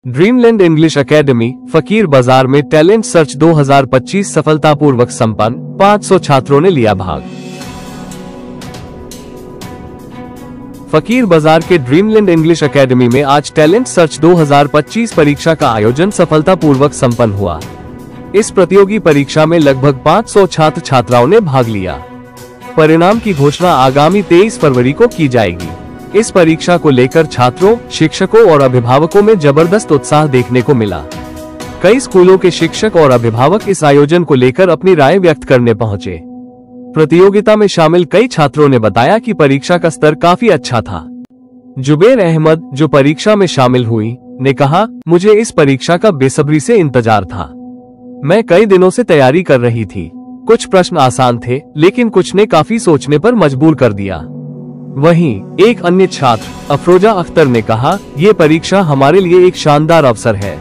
Dreamland English academy फकीर बाजार में टैलेंट सर्च 2025 सफलतापूर्वक संपन्न, 500 छात्रों ने लिया भाग। फकीर बाजार के ड्रीमलैंड इंग्लिश एकेडमी में आज टैलेंट सर्च 2025 परीक्षा का आयोजन सफलतापूर्वक संपन्न हुआ। इस प्रतियोगी परीक्षा में लगभग 500 छात्र छात्राओं ने भाग लिया। परिणाम की घोषणा आगामी 23 फरवरी को की जाएगी। इस परीक्षा को लेकर छात्रों, शिक्षकों और अभिभावकों में जबरदस्त उत्साह देखने को मिला। कई स्कूलों के शिक्षक और अभिभावक इस आयोजन को लेकर अपनी राय व्यक्त करने पहुंचे। प्रतियोगिता में शामिल कई छात्रों ने बताया कि परीक्षा का स्तर काफी अच्छा था। जुबेर अहमद, जो परीक्षा में शामिल हुई, ने कहा, मुझे इस परीक्षा का बेसब्री से इंतजार था। मैं कई दिनों से तैयारी कर रही थी। कुछ प्रश्न आसान थे, लेकिन कुछ ने काफी सोचने पर मजबूर कर दिया। वहीं एक अन्य छात्र अफरोजा अख्तर ने कहा, ये परीक्षा हमारे लिए एक शानदार अवसर है।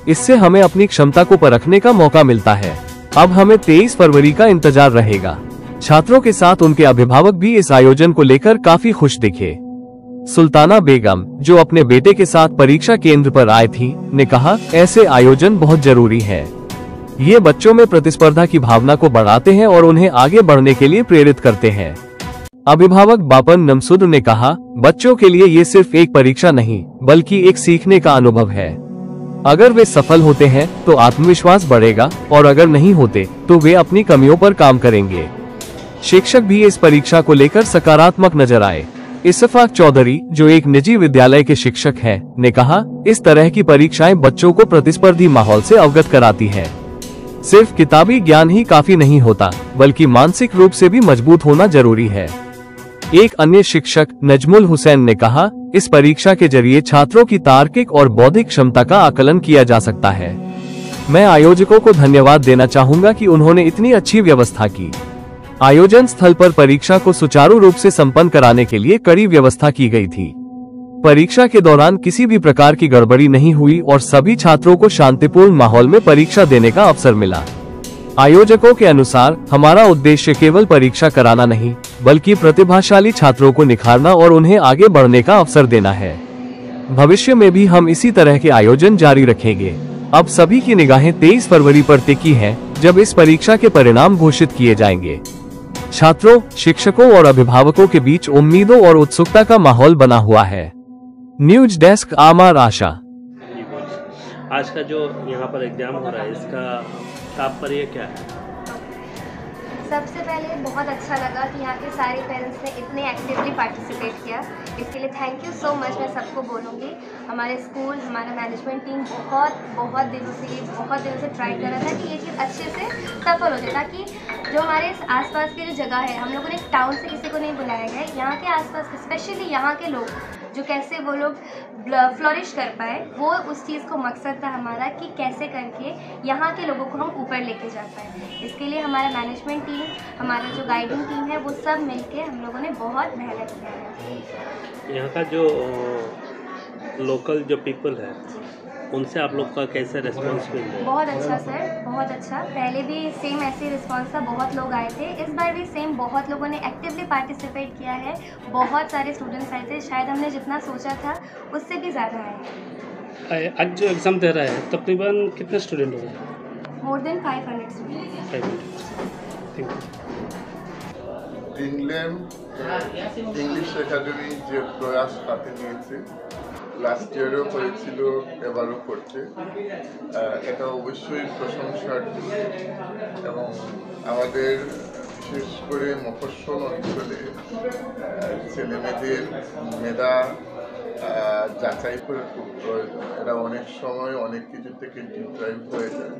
इससे हमें अपनी क्षमता को परखने का मौका मिलता है। अब हमें 23 फरवरी का इंतजार रहेगा। छात्रों के साथ उनके अभिभावक भी इस आयोजन को लेकर काफी खुश दिखे। सुल्ताना बेगम, जो अपने बेटे के साथ परीक्षा केंद्र पर आए थी, ने कहा, ऐसे आयोजन बहुत जरूरी है। ये बच्चों में प्रतिस्पर्धा की भावना को बढ़ाते हैं और उन्हें आगे बढ़ने के लिए प्रेरित करते हैं। अभिभावक बापन नमसुद ने कहा, बच्चों के लिए ये सिर्फ एक परीक्षा नहीं, बल्कि एक सीखने का अनुभव है। अगर वे सफल होते हैं तो आत्मविश्वास बढ़ेगा, और अगर नहीं होते तो वे अपनी कमियों पर काम करेंगे। शिक्षक भी इस परीक्षा को लेकर सकारात्मक नजर आए। इशफाक चौधरी, जो एक निजी विद्यालय के शिक्षक हैं, ने कहा, इस तरह की परीक्षाएं बच्चों को प्रतिस्पर्धी माहौल से अवगत कराती है। सिर्फ किताबी ज्ञान ही काफी नहीं होता, बल्कि मानसिक रूप से भी मजबूत होना जरूरी है। एक अन्य शिक्षक नजमुल हुसैन ने कहा, इस परीक्षा के जरिए छात्रों की तार्किक और बौद्धिक क्षमता का आकलन किया जा सकता है। मैं आयोजकों को धन्यवाद देना चाहूंगा कि उन्होंने इतनी अच्छी व्यवस्था की। आयोजन स्थल पर परीक्षा को सुचारू रूप से संपन्न कराने के लिए कड़ी व्यवस्था की गई थी। परीक्षा के दौरान किसी भी प्रकार की गड़बड़ी नहीं हुई और सभी छात्रों को शांतिपूर्ण माहौल में परीक्षा देने का अवसर मिला। आयोजकों के अनुसार हमारा उद्देश्य केवल परीक्षा कराना नहीं, बल्कि प्रतिभाशाली छात्रों को निखारना और उन्हें आगे बढ़ने का अवसर देना है। भविष्य में भी हम इसी तरह के आयोजन जारी रखेंगे। अब सभी की निगाहें 23 फरवरी पर टिकी हैं, जब इस परीक्षा के परिणाम घोषित किए जाएंगे। छात्रों, शिक्षकों और अभिभावकों के बीच उम्मीदों और उत्सुकता का माहौल बना हुआ है। न्यूज डेस्क आमार आशा। आज का जो यहाँ पर एग्जाम हो रहा है, इसका तात्पर्य क्या है? सबसे पहले बहुत अच्छा लगा कि यहाँ के सारे पेरेंट्स ने इतने एक्टिवली पार्टिसिपेट किया। इसके लिए थैंक यू सो मच मैं सबको बोलूँगी। हमारे स्कूल, हमारा मैनेजमेंट टीम बहुत दिनों से ट्राई कर रहा था कि ये चीज़ अच्छे से सफल हो जाए, ताकि जो हमारे आसपास की जो जगह है, हम लोगों ने टाउन से किसी को नहीं बुलाया गया है। यहाँ के आसपास स्पेशली यहाँ के लोग जो कैसे वो लोग फ्लोरिश कर पाए, वो उस चीज़ को मकसद था हमारा कि कैसे करके यहाँ के लोगों को हम ऊपर लेके जा पाए। इसके लिए हमारा मैनेजमेंट टीम, हमारा जो गाइडिंग टीम है, वो सब मिलके हम लोगों ने बहुत मेहनत किया है। यहाँ का जो लोकल जो पीपल है, उनसे आप लोग का कैसे रिस्पॉन्स मिल रहा है? बहुत अच्छा सर, बहुत अच्छा। पहले भी सेम ऐसे रिस्पॉन्स था, बहुत लोग आए थे। इस बार भी सेम बहुत लोगों ने एक्टिवली पार्टिसिपेट किया है। बहुत सारे स्टूडेंट्स आए थे, शायद हमने जितना सोचा था उससे भी ज़्यादा आए। आज जो एग्ज़ाम दे रहा है, तकरीबन कितने स्टूडेंट हो गए? More than 500 students. Thank you. Dreamland English academy যে প্রয়াস হাতে নিয়েছে, লাস্ট ইয়ারও করেছিল, এবারও করছে, এটা অবশ্যই প্রশংসার এবং আমাদের বিশেষ করে মফস্বল অঞ্চলে ছেলেমেয়েদের মেধা যাচাই করে খুব প্রয়োজন। এরা অনেক সময় অনেক কিছু থেকে ডিপ্রাইভ হয়ে যায়।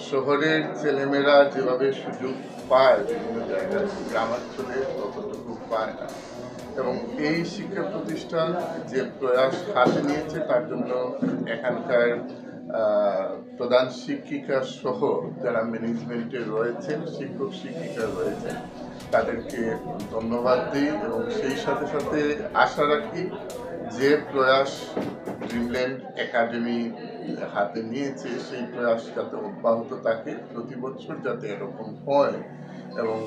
শহরের ছেলেমেয়েরা যেভাবে সুযোগ পায় বিভিন্ন জায়গায়, গ্রামাঞ্চলে ততটুকু পায় না। এবং এই শিক্ষা প্রতিষ্ঠান যে প্রয়াস হাতে নিয়েছে, তার জন্য এখানকার প্রধান শিক্ষিকা সহ যারা ম্যানেজমেন্টে রয়েছেন, শিক্ষক শিক্ষিকা রয়েছেন, তাদেরকে ধন্যবাদ দিই এবং সেই সাথে সাথে আশা রাখি যে প্রয়াস ড্রিমল্যান্ড একাডেমি হাতে নিয়েছে, সেই প্রয়াস যাতে অব্যাহত থাকে, প্রতি বছর যাতে এরকম হয় এবং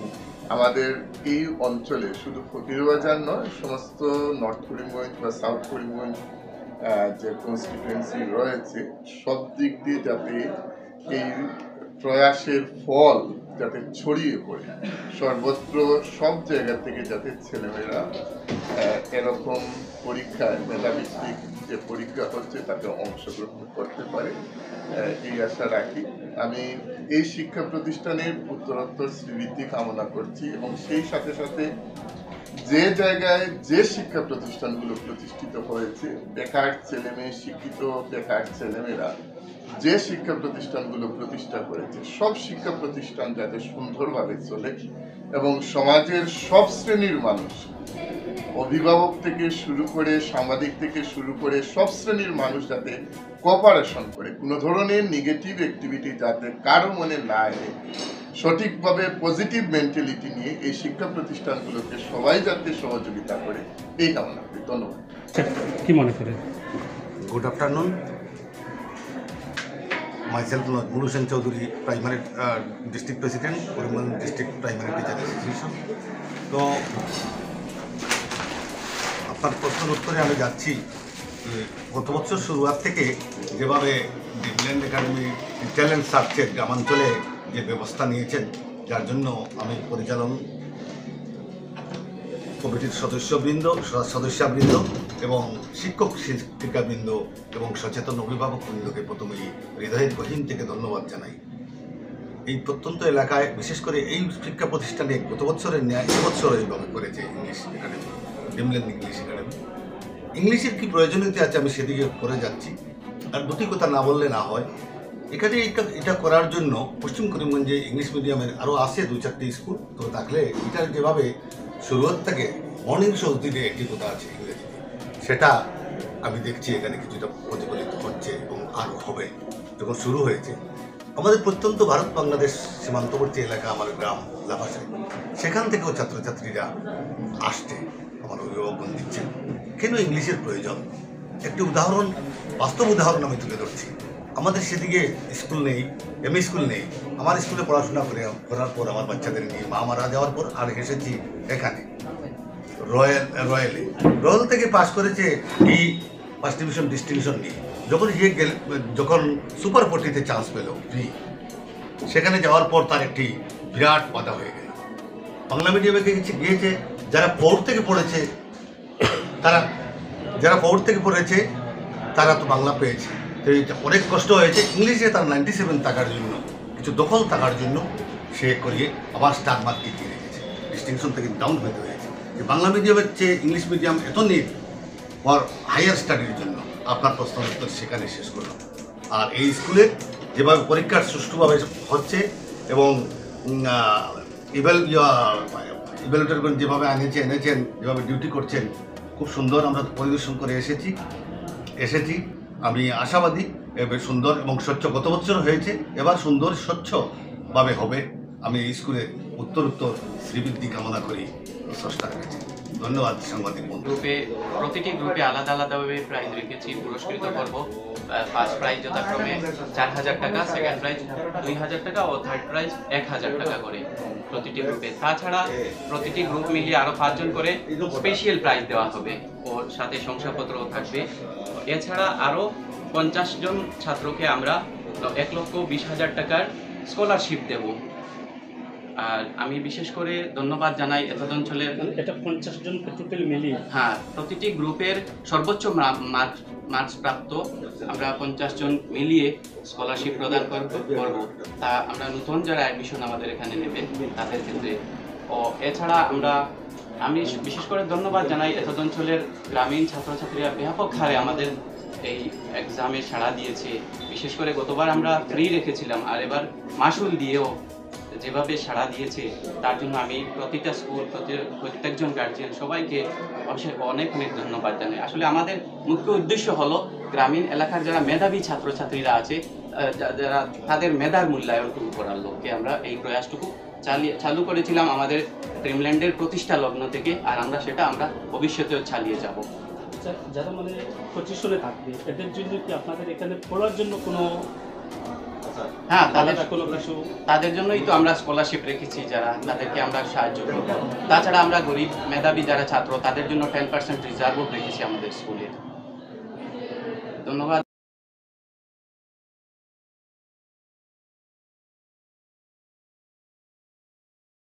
আমাদের এই অঞ্চলে শুধু ফকিরবাজার নয়, সমস্ত নর্থ করিমগঞ্জ বা সাউথ করিমগঞ্জ যে কনস্টিটুয়েন্সি রয়েছে সব দিক দিয়ে যাতে এই প্রয়াসের ফল যাতে ছড়িয়ে পড়ে সর্বত্র সব জায়গা থেকে যাতে ছেলেমেয়েরা এরকম পরীক্ষায় মেধাভিত্তিক যে পরীক্ষা হচ্ছে তাতে অংশগ্রহণ করতে পারে এই আশা রাখি। আমি এই শিক্ষা প্রতিষ্ঠানের উত্তরোত্তর শ্রীবৃদ্ধি কামনা করছি এবং সেই সাথে সাথে যে জায়গায় যে শিক্ষা প্রতিষ্ঠানগুলো প্রতিষ্ঠিত হয়েছে বেকার ছেলেমেয়ে শিক্ষিত বেকার ছেলেমেয়েরা যে শিক্ষা প্রতিষ্ঠানগুলো প্রতিষ্ঠা করেছে সব শিক্ষা প্রতিষ্ঠান যাতে সুন্দরভাবে চলে এবং সমাজের সব শ্রেণীর মানুষ অভিভাবক থেকে শুরু করে সাংবাদিক থেকে শুরু করে সব শ্রেণীর মানুষ যাতে কোঅপারেশন করে কোনো ধরনের নেগেটিভ অ্যাক্টিভিটি যাতে কারো মনে না এলে সঠিকভাবে পজিটিভ মেন্টালিটি নিয়ে এই শিক্ষা প্রতিষ্ঠানগুলোকে সবাই যাতে সহযোগিতা করে এই কামনা করি। ধন্যবাদ। কি মনে করেন? Good afternoon. Myself Nazmul Hossain Chowdhury, primary district president, Karimganj district primary teacher association. তো আপনার প্রশ্নের উত্তরে আমি যাচ্ছি। গত বছর শুরুয়াত থেকে যেভাবে ড্রিমল্যান্ড একাডেমি ট্যালেন্ট সার্চের গ্রামাঞ্চলে যে ব্যবস্থা নিয়েছেন, যার জন্য আমি পরিচালন কমিটির সদস্যবৃন্দ এবং শিক্ষক শিক্ষিকাবৃন্দ এবং সচেতন অভিভাবকবৃন্দকে প্রথমেই হৃদয়ের গহীন থেকে ধন্যবাদ জানাই। এই প্রত্যন্ত এলাকায় বিশেষ করে এই শিক্ষা প্রতিষ্ঠানে গত বছরের ন্যায় এবছর এইভাবে করেছে English academy, Dreamland English academy. ইংলিশের কী প্রয়োজনীয়তা আছে আমি সেদিকে করে যাচ্ছি। আর দুটি কথা না বললে না হয়। এখানে এটা করার জন্য পশ্চিম করিমগঞ্জে ইংলিশ মিডিয়ামের আরও আছে 2-4টি স্কুল। তো থাকলে এটার যেভাবে শুরুয়াত থেকে মর্নিং শো দিনে একটি কথা আছে ইংরেজিতে, সেটা আমি দেখছি এখানে কিছুটা প্রতিফলিত হচ্ছে এবং আরও হবে। যখন শুরু হয়েছে আমাদের প্রত্যন্ত ভারত বাংলাদেশ সীমান্তবর্তী এলাকা আমার গ্রাম লাফাশাই, সেখান থেকেও ছাত্রছাত্রীরা আসছে, আমার অভিভাবকগণ দিচ্ছেন কেন ইংলিশের প্রয়োজন। একটি উদাহরণ, বাস্তব উদাহরণ আমি তুলে ধরছি। আমাদের সেদিকে স্কুল নেই, এমই স্কুল নেই। আমার স্কুলে পড়াশোনা করার পর আমার বাচ্চাদের নিয়ে মা মারা যাওয়ার পর আর এসেছি এখানে রয়্যাল থেকে পাশ করেছে এই ফার্স্ট ডিভিশন ডিস্টিংশন নিয়ে। যখন সুপার 40-তে চান্স পেল সেখানে যাওয়ার পর তার একটি বিরাট বাধা হয়ে গেল। বাংলা মিডিয়ামে গিয়েছে যারা ফোর্থ থেকে পড়েছে তারা তো বাংলা পেয়েছে, তো অনেক কষ্ট হয়েছে। ইংলিশে তার 97 থাকার জন্য, কিছু দখল থাকার জন্য সে করিয়ে আবার স্টার মার্ক টিকিয়ে রেখেছে, ডিস্টিংশন থেকে ডাউন হতে হয়েছে। যে বাংলা মিডিয়ামের চেয়ে ইংলিশ মিডিয়াম এত নিট ফর হায়ার স্টাডির জন্য। আপনার প্রশ্ন উত্তর সেখানে শেষ করলাম। আর এই স্কুলে যেভাবে পরীক্ষার সুষ্ঠুভাবে হচ্ছে এবং ইভ্যালুয়েটরগণ যেভাবে এনেছেন যেভাবে ডিউটি করছেন, খুব সুন্দর আমরা পরিদর্শন করে এসেছি। আমি আশাবাদী এবার সুন্দর এবং স্বচ্ছ, গত বছর হয়েছে, এবার সুন্দর স্বচ্ছভাবে হবে। আমি এই স্কুলে উত্তরোত্তর শ্রীবৃদ্ধি কামনা করি স্রষ্টার কাছে। ধন্যবাদ সাংবাদিক বন্ধু। প্রতিটি গ্রুপে আলাদা আলাদাভাবে প্রাইজ রেখেছি, পুরস্কৃত করব। ফার্স্ট প্রাইজ যথাক্রমে 4,000 টাকা, সেকেন্ড প্রাইজ 2,000 টাকা ও থার্ড প্রাইজ 1,000 টাকা করে প্রতিটি গ্রুপে। তাছাড়া প্রতিটি গ্রুপ মিলিয়ে আরও 5 জন করে স্পেশাল প্রাইজ দেওয়া হবে, ওর সাথে শংসাপত্রও থাকবে। এছাড়া আরও 50 জন ছাত্রকে আমরা 1,20,000 টাকার স্কলারশিপ দেব। আর আমি বিশেষ করে ধন্যবাদ জানাই এতদ অঞ্চলের, এটা 50 জন টোটাল মিলিয়ে, হ্যাঁ, প্রতিটি গ্রুপের সর্বোচ্চ মার্কস প্রাপ্ত আমরা 50 জন মিলিয়ে স্কলারশিপ প্রদান করব। তা আমরা নতুন যারা অ্যাডমিশন আমাদের এখানে নেবে তাদের ক্ষেত্রে। ও এছাড়া আমি বিশেষ করে ধন্যবাদ জানাই এতদ অঞ্চলের গ্রামীণ ছাত্রছাত্রীরা ব্যাপক হারে আমাদের এই এক্সামে সাড়া দিয়েছে। বিশেষ করে গতবার আমরা ফ্রি রেখেছিলাম, আর এবার মাসুল দিয়েও যেভাবে সাড়া দিয়েছে তার জন্য আমি প্রতিটা স্কুল, প্রত্যেকজন গার্জিয়ান সবাইকে অনেক অনেক ধন্যবাদ জানাই। আসলে আমাদের মুখ্য উদ্দেশ্য হলো গ্রামীণ এলাকার যারা মেধাবী ছাত্রছাত্রীরা আছে, যারা তাদের মেধার মূল্যায়নটুকু করার লক্ষ্যে আমরা এই প্রয়াসটুকু চালু করেছিলাম আমাদের ড্রিমল্যান্ডের প্রতিষ্ঠা লগ্ন থেকে, আর সেটা আমরা ভবিষ্যতেও চালিয়ে যাব। যারা মানে 25 জনে থাকবে এদের জন্য কি আপনাদের এখানে পড়ার জন্য কোনো? হ্যাঁ, তাদের জন্যই তো আমরা স্কলারশিপ রেখেছি, যারা তাদেরকে আমরা সাহায্য করব। তাছাড়া আমরা গরিব মেধাবী যারা ছাত্র তাদের জন্য 10% রিজার্ভও রেখেছি আমাদের স্কুলে। ধন্যবাদ।